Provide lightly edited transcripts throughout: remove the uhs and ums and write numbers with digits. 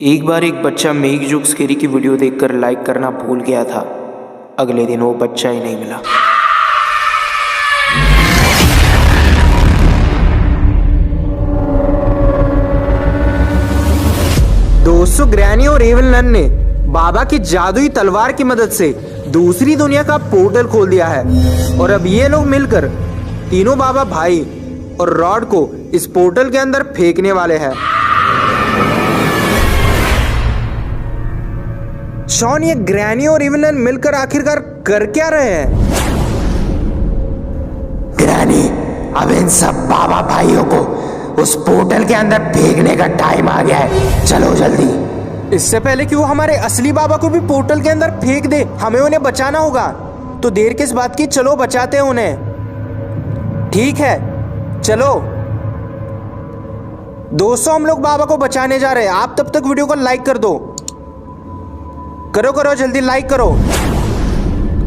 एक बार एक बच्चा मेघ स्केरी की वीडियो देखकर लाइक करना भूल गया था। अगले दिन वो बच्चा ही नहीं मिला। दोस्तों, ग्रैनी और एविल नन ने बाबा की जादुई तलवार की मदद से दूसरी दुनिया का पोर्टल खोल दिया है और अब ये लोग मिलकर तीनों बाबा भाई और रॉड को इस पोर्टल के अंदर फेंकने वाले हैं। शॉन, ये ग्रैनी और एविल नन मिलकर आखिरकार कर क्या रहे हैं? ग्रैनी, अब इन सब बाबा भाइयों को उस पोर्टल के अंदर फेंकने का टाइम आ गया है। चलो जल्दी। इससे पहले कि वो हमारे असली बाबा को भी पोर्टल के अंदर फेंक दे, हमें उन्हें बचाना होगा। तो देर किस बात की, चलो बचाते हैं उन्हें। ठीक है, चलो दोस्तों, हम लोग बाबा को बचाने जा रहे हैं। आप तब तक वीडियो को लाइक कर दो। करो जल्दी लाइक करो।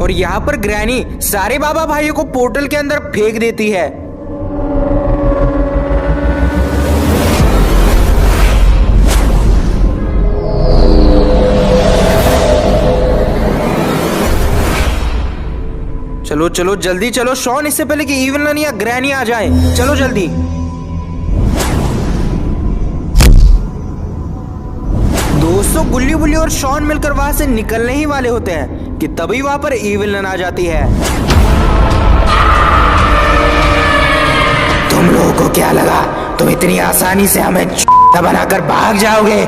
और यहाँ पर ग्रैनी सारे बाबा भाइयों को पोर्टल के अंदर फेंक देती है। चलो जल्दी चलो शॉन, इससे पहले कि एविल नन या ग्रैनी आ जाए। चलो जल्दी। दोस्तों, गुल्ली बुल्ली और शॉन मिलकर वहां से निकलने ही वाले होते हैं कि तभी वहां पर एविल नन आ जाती है। तुम लोगों को क्या लगा तुम इतनी आसानी से हमें बनाकर भाग जाओगे?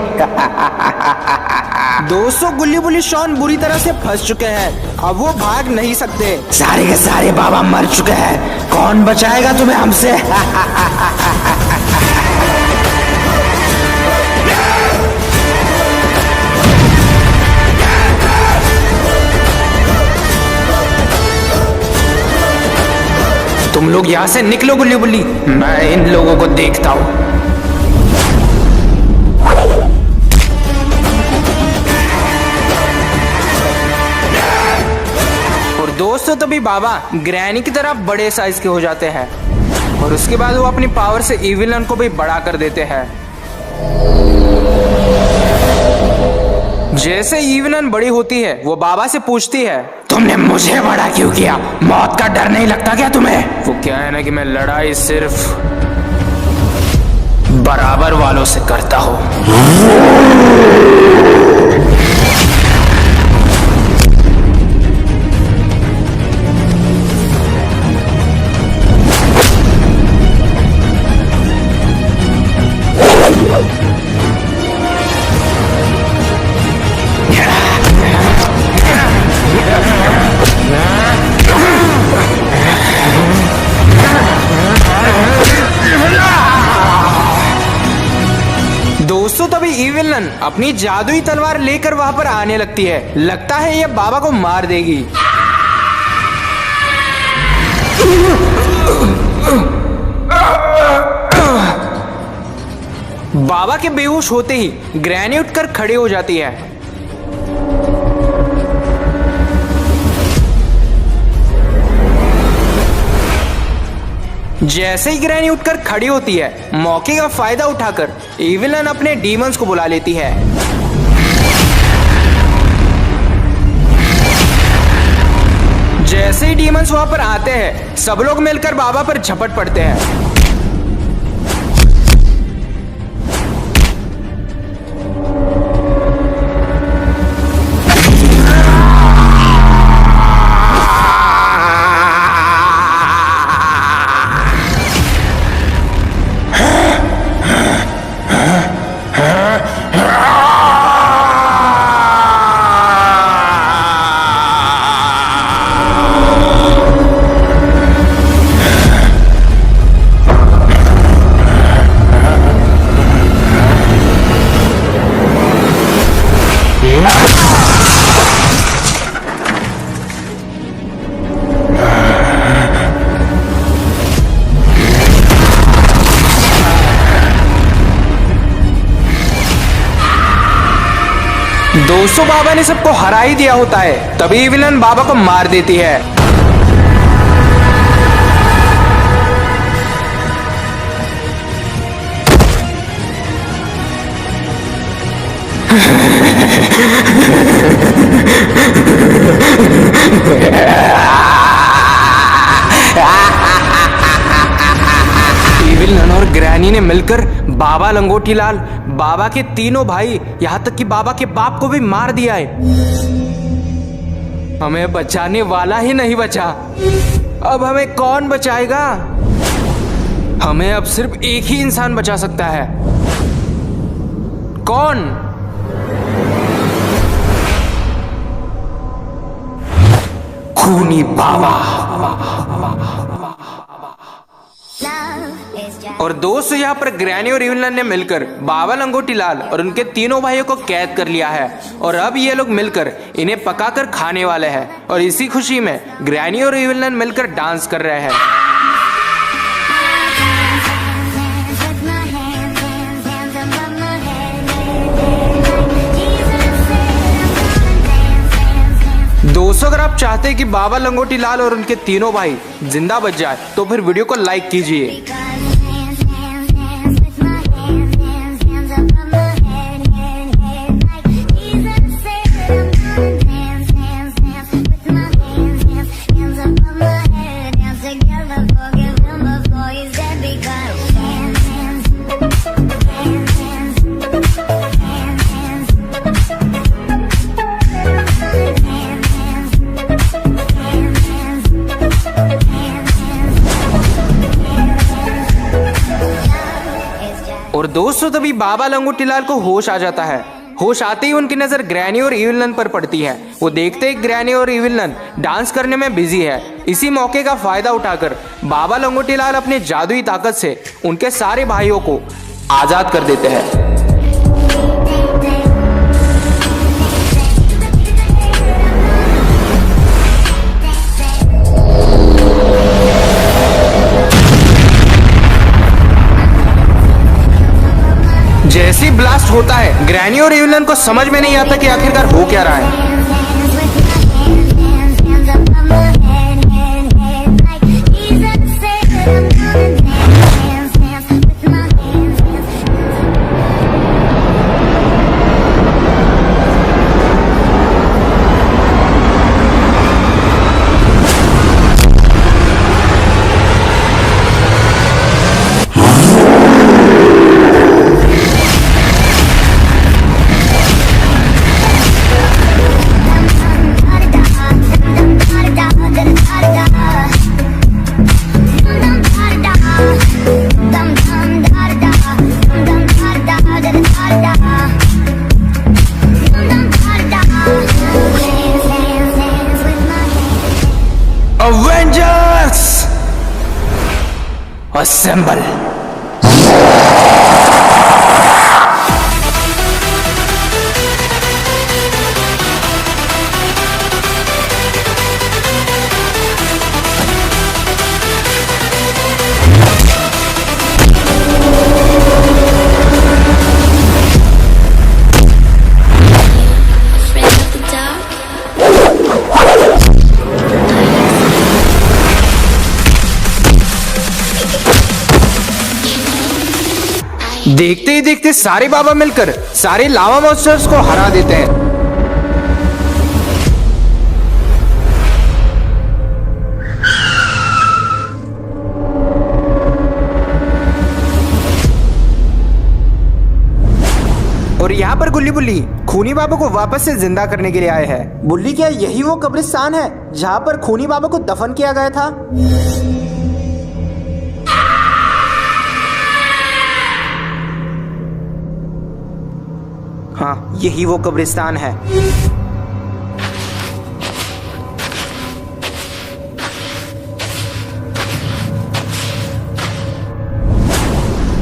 दोस्तों, गुल्ली बुल्ली शॉन बुरी तरह से फंस चुके हैं, अब वो भाग नहीं सकते। सारे के सारे बाबा मर चुके हैं, कौन बचाएगा तुम्हें हमसे? तुम लोग यहाँ से निकलो गुल्ली बुल्ली, मैं इन लोगों को देखता हूँ। और दोस्तों, तभी बाबा ग्रैनी की तरह बड़े साइज के हो जाते हैं और उसके बाद वो अपनी पावर से एविल नन को भी बड़ा कर देते हैं। जैसे एविल नन बड़ी होती है, वो बाबा से पूछती है, तुमने मुझे बड़ा क्यों किया? मौत का डर नहीं लगता क्या तुम्हें? वो क्या है ना कि मैं लड़ाई सिर्फ बराबर वालों से करता हूँ। दोस्तों, तभी एविल नन अपनी जादुई तलवार लेकर वहां पर आने लगती है। लगता है ये बाबा को मार देगी। बाबा के बेहोश होते ही ग्रैनी उठकर खड़े हो जाती है। जैसे ही ग्रैनी उठकर खड़ी होती है, मौके का फायदा उठाकर एविल नन अपने डीमंस को बुला लेती है। जैसे ही डीमंस वहां पर आते हैं, सब लोग मिलकर बाबा पर झपट पड़ते हैं। दोस्तों, बाबा ने सबको हरा ही दिया होता है, तभी विलन बाबा को मार देती है। एविल नन और ग्रैनी ने मिलकर बाबा लंगोटी लाल, बाबा के तीनों भाई, यहाँ तक कि बाबा के बाप को भी मार दिया है। हमें बचाने वाला ही नहीं बचा। अब हमें कौन बचाएगा? हमें अब सिर्फ एक ही इंसान बचा सकता है। कौन? खूनी बाबा। और दोस्तों यहाँ पर ग्रैनी और एविल नन ने मिलकर बाबा लंगोटी लाल और उनके तीनों भाइयों को कैद कर लिया है और अब ये लोग मिलकर इन्हें पकाकर खाने वाले हैं। और इसी खुशी में ग्रैनी और एविल नन मिलकर डांस कर रहे हैं। दोस्तों अगर आप चाहते हैं कि बाबा लंगोटी लाल और उनके तीनों भाई जिंदा बच जाए तो फिर वीडियो को लाइक कीजिए। और दोस्तों तभी बाबा लंगोटी लाल को होश आ जाता है। होश आते ही उनकी नजर ग्रैनी और एविल नन पर पड़ती है। वो देखते ही ग्रैनी और एविल नन डांस करने में बिजी है। इसी मौके का फायदा उठाकर बाबा लंगोटी लाल अपने जादुई ताकत से उनके सारे भाइयों को आजाद कर देते हैं। जैसे ही ब्लास्ट होता है ग्रैनी और एविल नन को समझ में नहीं आता कि आखिरकार हो क्या रहा है। Avengers! Assemble! देखते ही देखते सारे बाबा मिलकर सारे लावा मॉन्स्टर्स को हरा देते हैं। और यहाँ पर गुल्ली बुल्ली खूनी बाबा को वापस से जिंदा करने के लिए आए हैं। बुल्ली, क्या यही वो कब्रिस्तान है जहाँ पर खूनी बाबा को दफन किया गया था? हाँ, यही वो कब्रिस्तान है।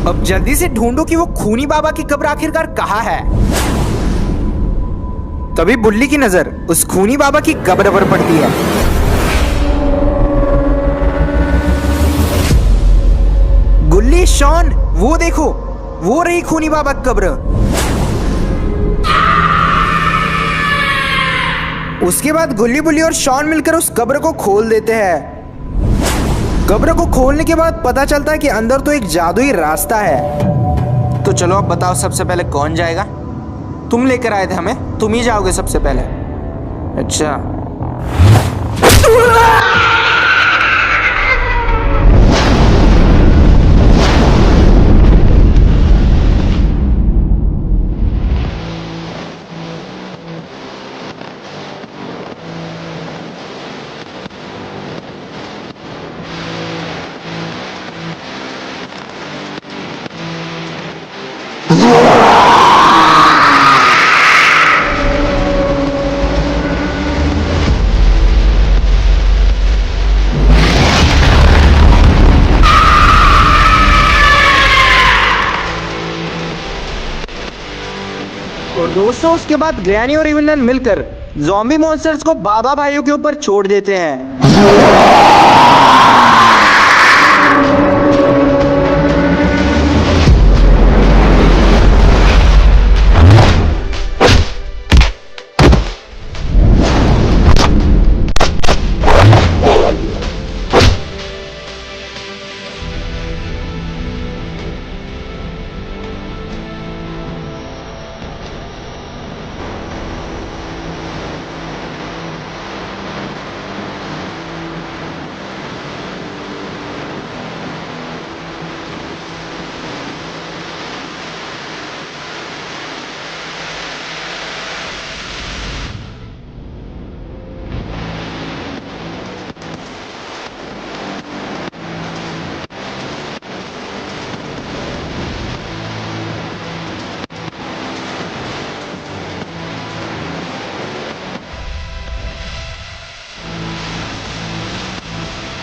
अब जल्दी से ढूंढो कि वो खूनी बाबा की कब्र आखिरकार कहाँ है। तभी बुल्ली की नजर उस खूनी बाबा की कब्र पर पड़ती है। गुल्ली, शॉन, वो देखो, वो रही खूनी बाबा की कब्र। उसके बाद गुल्ली बुल्ली और शॉन मिलकर उस कब्र को खोल देते हैं। कब्र को खोलने के बाद पता चलता है कि अंदर तो एक जादुई रास्ता है। तो चलो अब बताओ, सबसे पहले कौन जाएगा? तुम लेकर आए थे हमें, तुम ही जाओगे सबसे पहले। अच्छा, और दोस्तों उसके बाद ग्रैनी और इविल नन मिलकर ज़ॉम्बी मॉन्स्टर्स को बाबा भाइयों के ऊपर छोड़ देते हैं।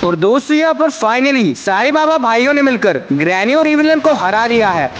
और दोस्तों यहाँ पर फाइनली सारे बाबा भाइयों ने मिलकर ग्रैनी और इविल नन को हरा दिया है।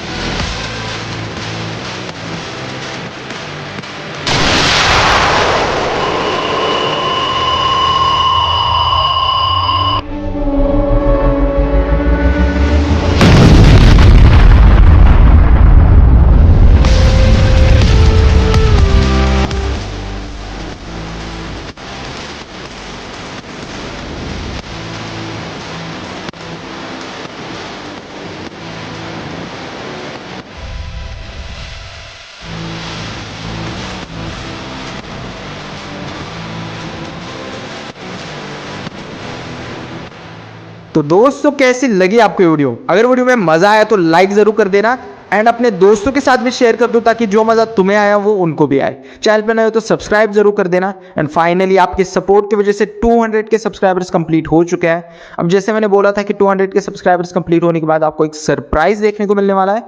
तो दोस्तों कैसी लगी आपको वीडियो? अगर वीडियो में मजा आया तो लाइक जरूर कर देना एंड अपने दोस्तों के साथ भी शेयर कर दो ताकि जो मजा तुम्हें आया वो उनको भी आए। चैनल पे नए हो तो सब्सक्राइब जरूर कर देना। एंड फाइनली आपके सपोर्ट की वजह से 200 के सब्सक्राइबर्स कंप्लीट हो चुके हैं। अब जैसे मैंने बोला था कि 200 के सब्सक्राइबर्स कंप्लीट होने के बाद आपको एक सरप्राइज देखने को मिलने वाला है।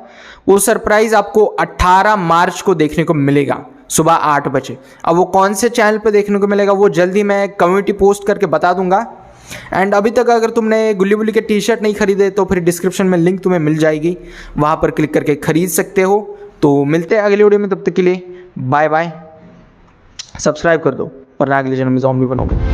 वो सरप्राइज आपको 18 मार्च को देखने को मिलेगा सुबह 8 बजे। अब वो कौन से चैनल पर देखने को मिलेगा वो जल्दी मैं कम्युनिटी पोस्ट करके बता दूंगा। एंड अभी तक अगर तुमने गुल्ली बुल्ली के टी शर्ट नहीं खरीदे तो फिर डिस्क्रिप्शन में लिंक तुम्हें मिल जाएगी, वहाँ पर क्लिक करके खरीद सकते हो। तो मिलते हैं अगली वीडियो में, तब तक के लिए बाय बाय। सब्सक्राइब कर दो वरना अगले जन्म में ज़ॉम्बी बनोगे।